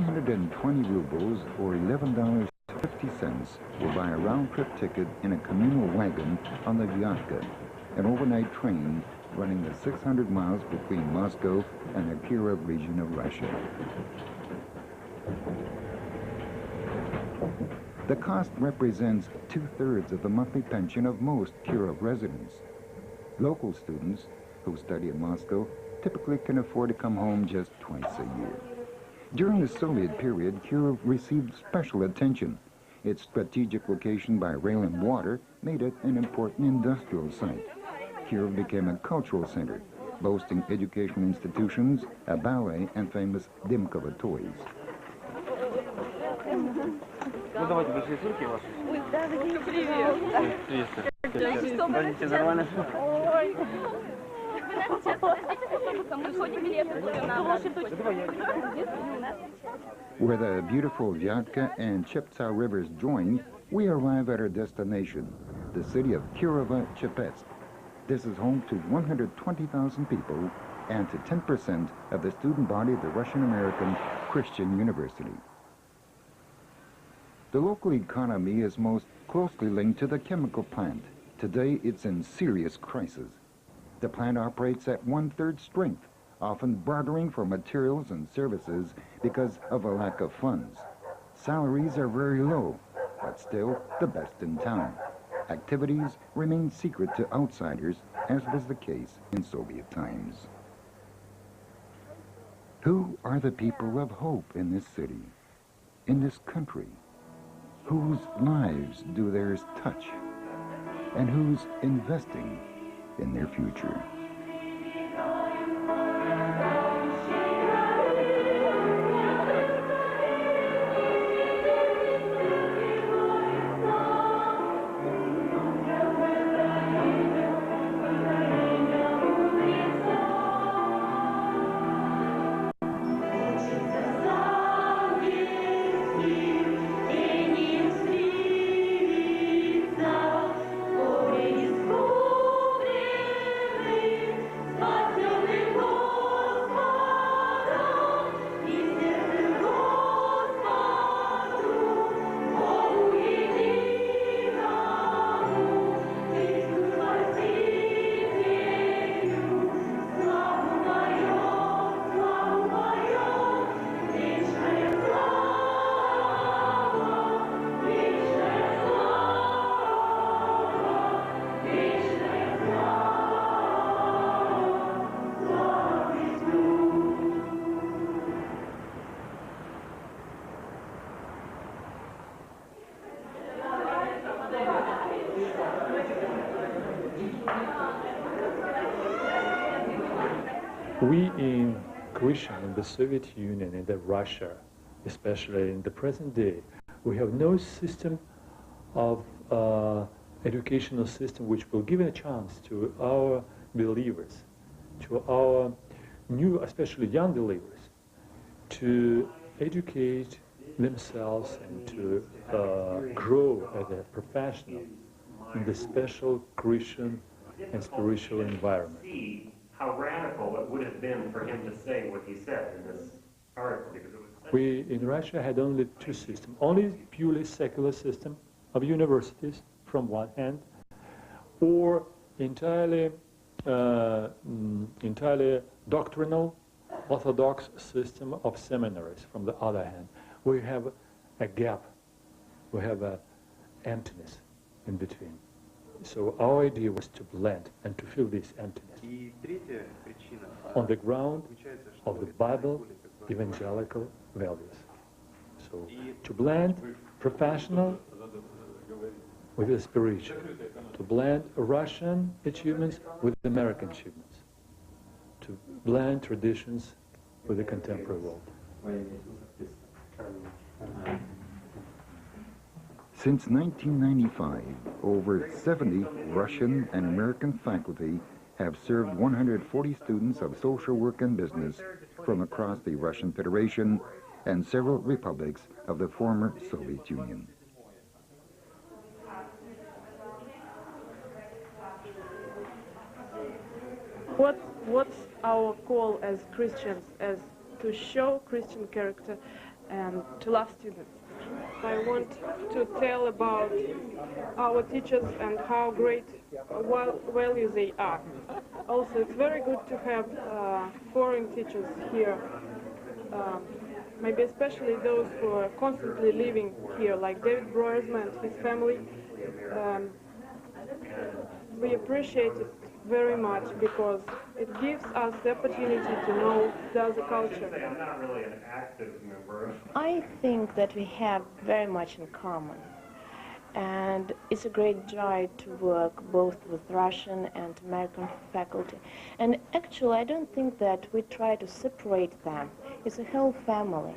320 rubles, or $11.50, will buy a round-trip ticket in a communal wagon on the Vyatka, an overnight train running the 600 miles between Moscow and the Kirov region of Russia. The cost represents 2/3 of the monthly pension of most Kirov residents. Local students who study in Moscow typically can afford to come home just twice a year. During the Soviet period, Kirov received special attention. Its strategic location by rail and water made it an important industrial site. Kirov became a cultural center, boasting educational institutions, a ballet, and famous Dimkova toys. Ну давайте большие ссылки ваши. Ой, да, Приветствую. Звоните нормально? Ой. Мы ходим билеты на наши точки. Where the beautiful Vyatka and Cheptsa rivers join, we arrive at our destination, the city of Kirovo-Chepetsk. This is home to 120,000 people and to 10% of the student body of the Russian-American Christian University. The local economy is most closely linked to the chemical plant. Today, it's in serious crisis. The plant operates at 1/3 strength, often bartering for materials and services because of a lack of funds. Salaries are very low, but still the best in town. Activities remain secret to outsiders, as was the case in Soviet times. Who are the people of hope in this city, in this country? Whose lives do theirs touch? And who's investing in their future? We in Christian, in the Soviet Union, in the Russia, especially in the present day, we have no system of educational system which will give a chance to our believers, to our new, especially young believers, to educate themselves and to grow as a professional in the special Christian and spiritual environment. How radical it would have been for him to say what he said in this article, because it was... We in Russia had only two systems, only purely secular system of universities from one hand, or entirely doctrinal orthodox system of seminaries from the other hand. We have a gap, we have an emptiness in between. So our idea was to blend and to fill this emptiness on the ground of the Bible evangelical values. So to blend professional with the spiritual, to blend Russian achievements with American achievements, to blend traditions with the contemporary world. Since 1995, over 70 Russian and American faculty have served 140 students of social work and business from across the Russian Federation and several republics of the former Soviet Union. What's our call as Christians, as to show Christian character and to love students. I want to tell about our teachers and how great value they are. Also, it's very good to have foreign teachers here, maybe especially those who are constantly living here, like David Broersma and his family. We appreciate it very much because it gives us the opportunity to know the other culture. I'm not really an active member. I think that we have very much in common. And it's a great joy to work both with Russian and American faculty. And actually, I don't think that we try to separate them. It's a whole family.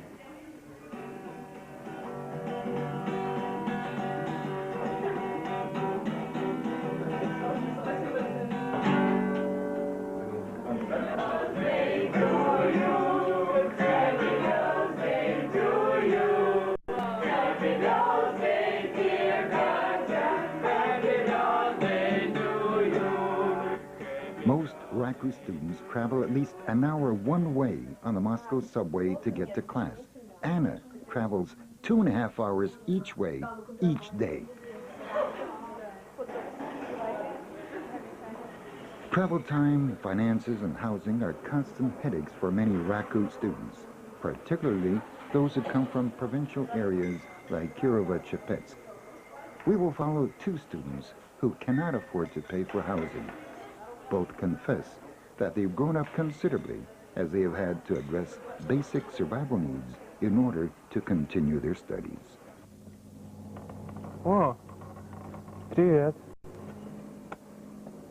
Most RACU students travel at least an hour one way on the Moscow subway to get to class. Anna travels 2.5 hours each way, each day. Travel time, finances, and housing are constant headaches for many RACU students, particularly those who come from provincial areas like Kirovo-Chepetsk. We will follow 2 students who cannot afford to pay for housing. Both confess that they've grown up considerably as they have had to address basic survival needs in order to continue their studies. О, привет.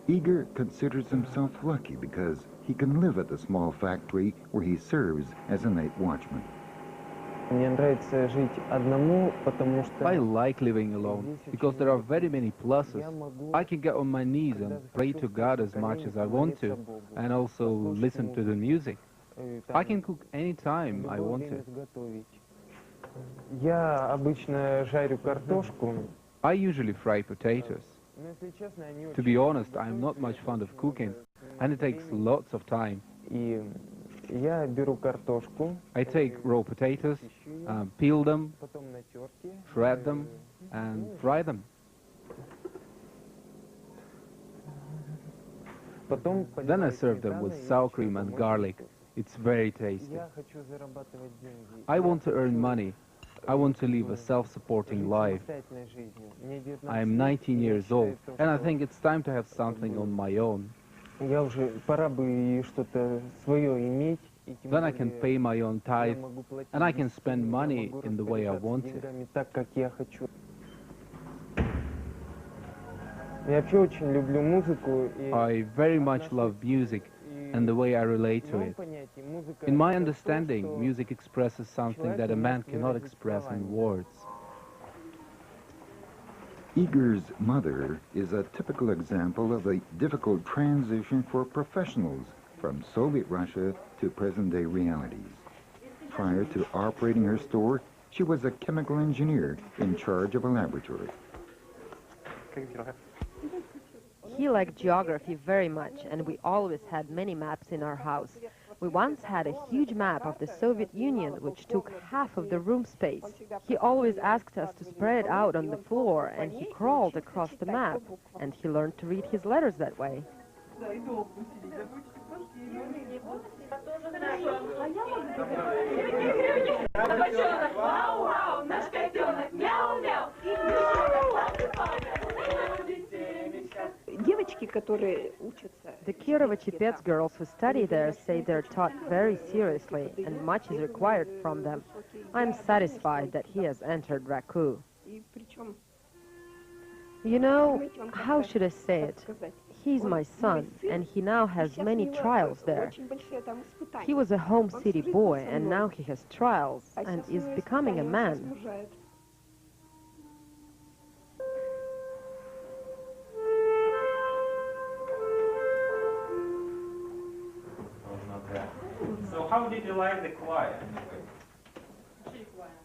Igor considers himself lucky because he can live at the small factory where he serves as a night watchman. Мне нравится жить одному, потому что I like living alone because there are very many pluses. I can get on my knees and pray to God as much as I want to, and also listen to the music. I can cook anytime I want to. я обычно жарю картошку. I usually fry potatoes. Но если честно, я не To очень be honest, I'm not much fond of cooking, and it takes lots of time. И я беру картошку, I take raw potatoes, peel them, потом на терке, shred them, and fry them. потом Then I поливаю serve them with сметаной и sour cream еще and помочь garlic. вкус. It's very tasty. Я хочу зарабатывать деньги. I Я want to earn хочу money. I want to live a жить self-supporting life. самостоятельной жизнью. Мне 19 I am лет, 19 и я years old, считаю, and I что think it's time to have something on my own. я уже пора бы и что-то свое иметь. И тем Then I can более pay my own я tithe, могу платить and I can за spend семью, я money могу in the way I распоряжаться want to. деньгами так, как я хочу. Я вообще очень люблю музыку. И I very much love music and the way I relate to it. In my understanding, music expresses something that a man cannot express in words. Igor's mother is a typical example of a difficult transition for professionals from Soviet Russia to present-day realities. Prior to operating her store, she was a chemical engineer in charge of a laboratory. He liked geography very much, and we always had many maps in our house. We once had a huge map of the Soviet Union, which took half of the room space. He always asked us to spread it out on the floor, and he crawled across the map, and he learned to read his letters that way. The Kirovo-Chepetsk girls who study there say they're taught very seriously, and much is required from them. I'm satisfied that he has entered RACU. You know, how should I say it? He's my son, and he now has many trials there. He was a home city boy, and now he has trials, and is becoming a man. So how did you like the choir?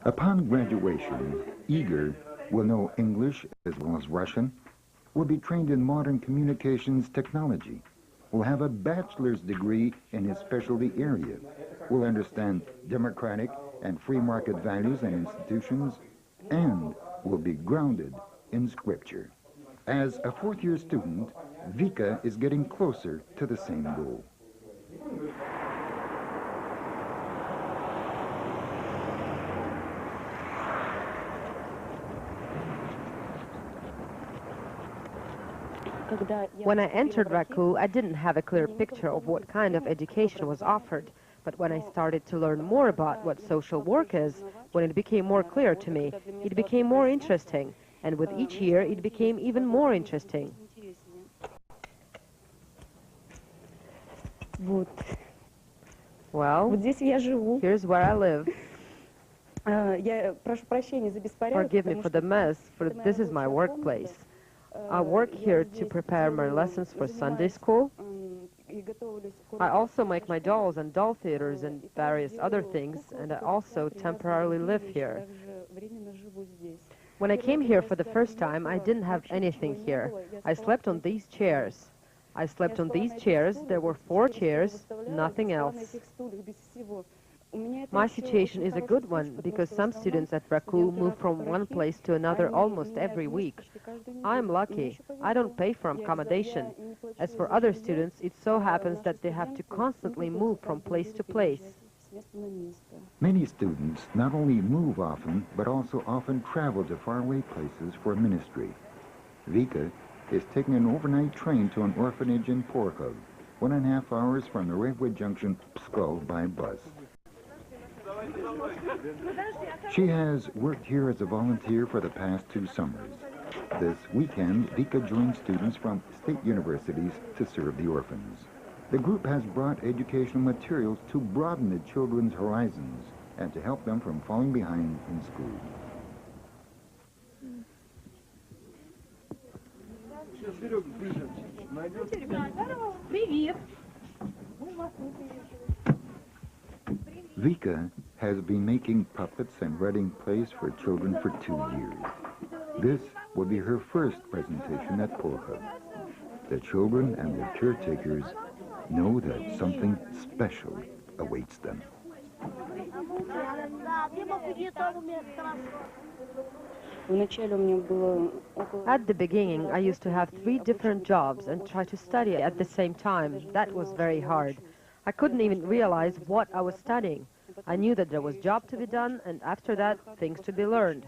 Upon graduation, Igor will know English as well as Russian, will be trained in modern communications technology, will have a bachelor's degree in his specialty area, will understand democratic and free market values and institutions, and will be grounded in Scripture. As a fourth-year student, Vika is getting closer to the same goal. When I entered RACU, I didn't have a clear picture of what kind of education was offered. But when I started to learn more about what social work is, when it became more clear to me, it became more interesting. And with each year, it became even more interesting. Well, here's where I live. Forgive me for the mess, but this is my workplace. I work here to prepare my lessons for Sunday school. I also make my dolls and doll theaters and various other things, and I also temporarily live here. When I came here for the first time, I didn't have anything here. I slept on these chairs. There were 4 chairs, nothing else. My situation is a good one because some students at RACU move from one place to another almost every week. I'm lucky. I don't pay for accommodation. As for other students, it so happens that they have to constantly move from place to place. Many students not only move often, but also often travel to faraway places for ministry. Vika is taking an overnight train to an orphanage in Porkhov, 1.5 hours from the Redwood Junction, Pskov by bus. She has worked here as a volunteer for the past 2 summers. This weekend, Vika joined students from state universities to serve the orphans. The group has brought educational materials to broaden the children's horizons and to help them from falling behind in school. Vika has been making puppets and writing plays for children for 2 years. This will be her first presentation at Porkhov. The children and their caretakers know that something special awaits them. At the beginning, I used to have 3 different jobs and try to study at the same time. That was very hard. I couldn't even realize what I was studying. I knew that there was job to be done, and after that, things to be learned.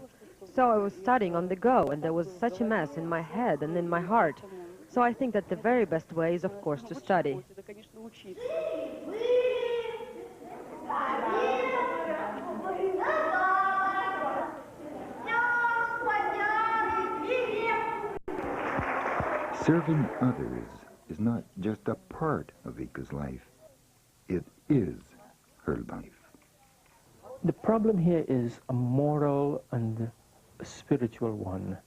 So I was studying on the go, and there was such a mess in my head and in my heart. So I think that the very best way is, of course, to study. Serving others is not just a part of Vika's life. It is her life. The problem here is a moral and a spiritual one.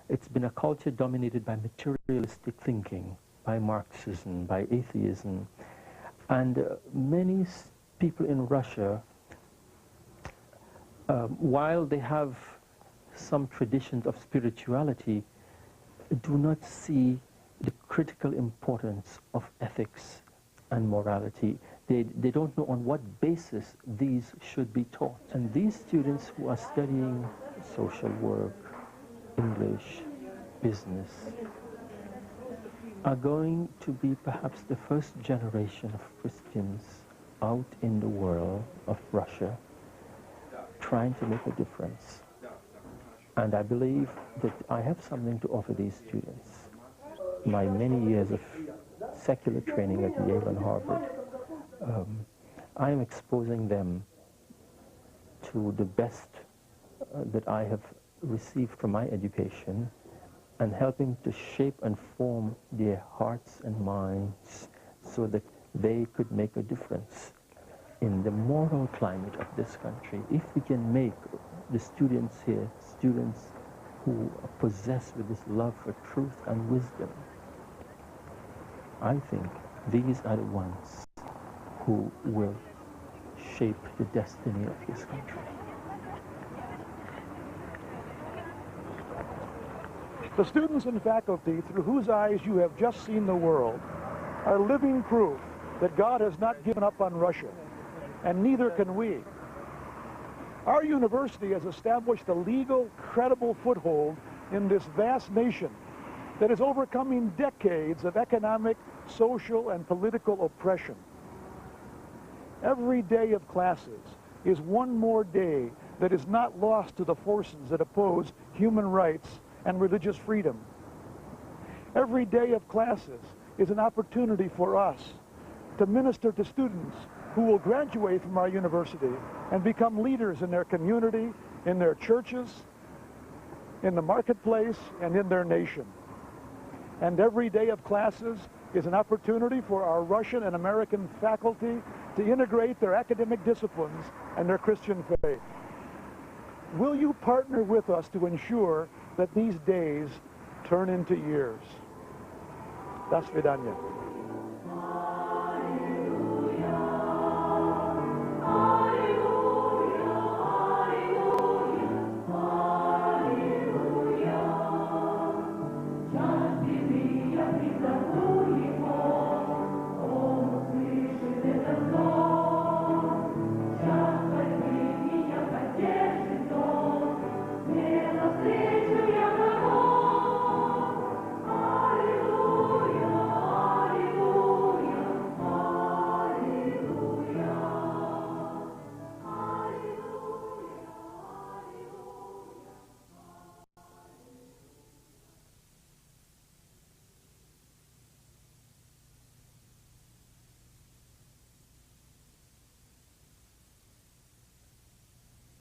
It's been a culture dominated by materialistic thinking, by Marxism, by atheism. And many people in Russia, while they have some traditions of spirituality, do not see the critical importance of ethics and morality. They don't know on what basis these should be taught. And these students who are studying social work, English, business, are going to be perhaps the first generation of Christians out in the world of Russia trying to make a difference. And I believe that I have something to offer these students. My many years of secular training at Yale and Harvard, I am exposing them to the best that I have received from my education and helping to shape and form their hearts and minds so that they could make a difference in the moral climate of this country. If we can make the students here, students who are possessed with this love for truth and wisdom, I think these are the ones who will shape the destiny of this country. The students and faculty through whose eyes you have just seen the world are living proof that God has not given up on Russia, and neither can we. Our university has established a legal, credible foothold in this vast nation that is overcoming decades of economic, social, and political oppression. Every day of classes is one more day that is not lost to the forces that oppose human rights and religious freedom. Every day of classes is an opportunity for us to minister to students who will graduate from our university and become leaders in their community, in their churches, in the marketplace, and in their nation. And every day of classes is an opportunity for our Russian and American faculty to integrate their academic disciplines and their Christian faith. Will you partner with us to ensure that these days turn into years? До свидания.